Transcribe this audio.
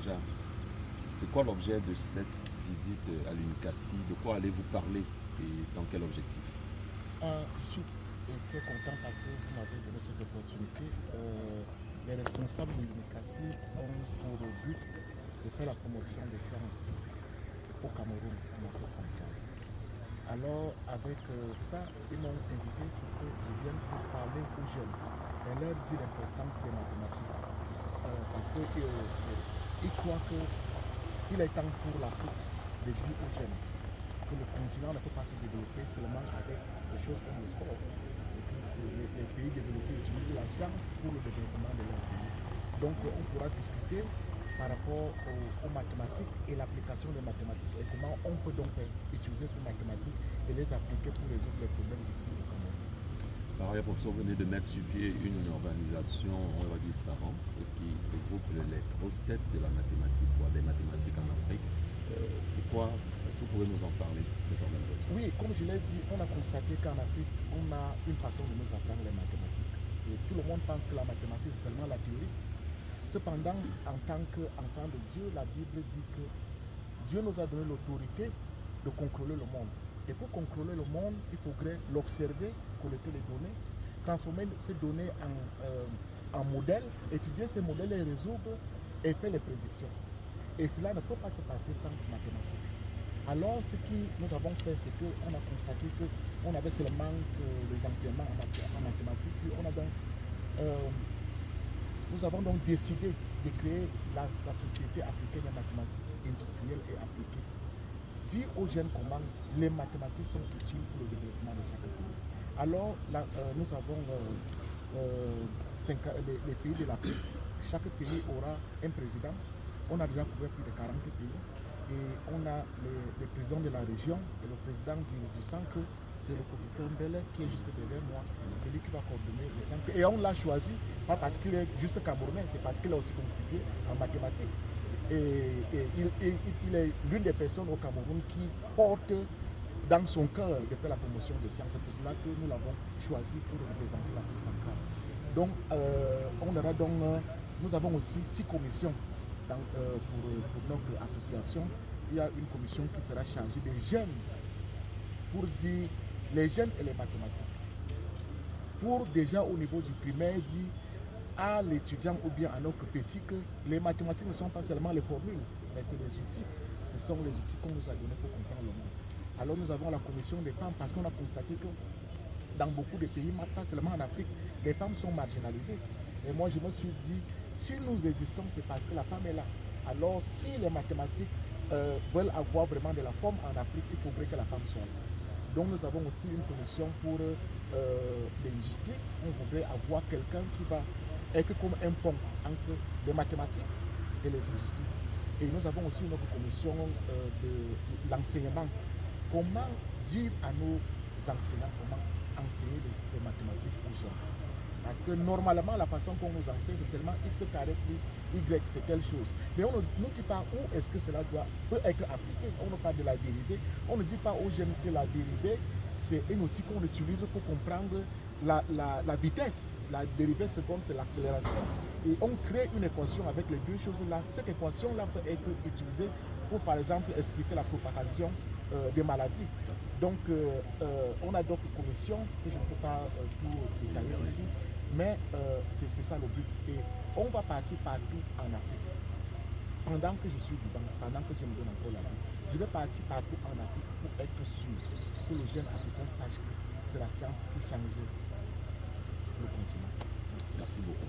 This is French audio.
déjà, c'est quoi l'objet de cette visite à l'UNICASTI? De quoi allez-vous parler et dans quel objectif? Je suis très content parce que vous m'avez donné cette opportunité. Les responsables de l'UNICASTI ont pour but de faire la promotion des sciences au Cameroun, en Afrique centrale. Alors, avec ça, ils m'ont invité pour que je vienne pour parler aux jeunes et leur dire l'importance des mathématiques. Parce qu'ils croient qu'il est temps pour l'Afrique de dire aux jeunes que le continent ne peut pas se développer seulement avec des choses comme le sport. Et puis, les pays développés utilisent la science pour le développement de leur pays. Donc, on pourra discuter par rapport aux mathématiques et l'application des mathématiques et comment on peut donc utiliser ces mathématiques et les appliquer pour résoudre les problèmes ici au Cameroun. Par ailleurs, professeur, vous venez de mettre sur pied une organisation, on va dire savante, qui regroupe les grosses têtes de la mathématique, des mathématiques en Afrique. C'est quoi? Est-ce que vous pouvez nous en parler, cette organisation? Oui, comme je l'ai dit, on a constaté qu'en Afrique, on a une façon de nous apprendre les mathématiques. Et tout le monde pense que la mathématique, c'est seulement la théorie. Cependant, en tant qu'enfant de Dieu, la Bible dit que Dieu nous a donné l'autorité de contrôler le monde. Et pour contrôler le monde, il faudrait l'observer, collecter les données, transformer ces données en modèles, étudier ces modèles, les résoudre et faire les prédictions. Et cela ne peut pas se passer sans mathématiques. Alors, ce que nous avons fait, c'est qu'on a constaté qu'on avait seulement les enseignements en mathématiques, puis nous avons donc décidé de créer la Société africaine des mathématiques industrielles et appliquées. Dire aux jeunes comment les mathématiques sont utiles pour le développement de chaque pays. Alors, nous avons les pays de l'Afrique. Chaque pays aura un président. On a déjà couvert plus de 40 pays. Et on a les présidents de la région et le président du centre, c'est le professeur Mbele qui est juste derrière moi. C'est lui qui va coordonner le centre. Et on l'a choisi, pas parce qu'il est juste camerounais, c'est parce qu'il a aussi contribué en mathématiques. Et il est l'une des personnes au Cameroun qui porte dans son cœur de faire la promotion des sciences. C'est pour cela que nous l'avons choisi pour représenter l'Afrique centrale. Donc, nous avons aussi 6 commissions pour notre association. Il y a une commission qui sera chargée des jeunes pour dire les jeunes et les mathématiques. Pour déjà au niveau du primaire dire à l'étudiant ou bien à notre petit que les mathématiques ne sont pas seulement les formules, mais c'est les outils. Ce sont les outils qu'on nous a donnés pour comprendre le monde. Alors nous avons la commission des femmes parce qu'on a constaté que dans beaucoup de pays, pas seulement en Afrique, les femmes sont marginalisées. Et moi je me suis dit, si nous existons, c'est parce que la femme est là. Alors si les mathématiques veulent avoir vraiment de la forme en Afrique, il faudrait que la femme soit là. Donc nous avons aussi une commission pour l'industrie. On voudrait avoir quelqu'un qui va être comme un pont entre les mathématiques et les industries. Et nous avons aussi une autre commission de l'enseignement. Comment dire à nos enseignants comment enseigner les mathématiques aux gens? Parce que normalement, la façon qu'on nous enseigne, c'est seulement x carré plus y, c'est telle chose. Mais on ne dit pas où est-ce que cela peut être appliqué. On ne parle de la dérivée. On ne dit pas aux jeunes que la dérivée, c'est un outil qu'on utilise pour comprendre la vitesse. La dérivée seconde, c'est l'accélération. Et on crée une équation avec les deux choses-là. Cette équation-là peut être utilisée pour, par exemple, expliquer la propagation des maladies. Donc, on a d'autres commissions que je ne peux pas tout détailler ici, mais c'est ça le but. Et on va partir partout en Afrique. Pendant que je suis vivant, pendant que Dieu me donne encore la vie, je vais partir partout en Afrique pour être sûr que le jeune africain sache que c'est la science qui change le continent. Merci beaucoup.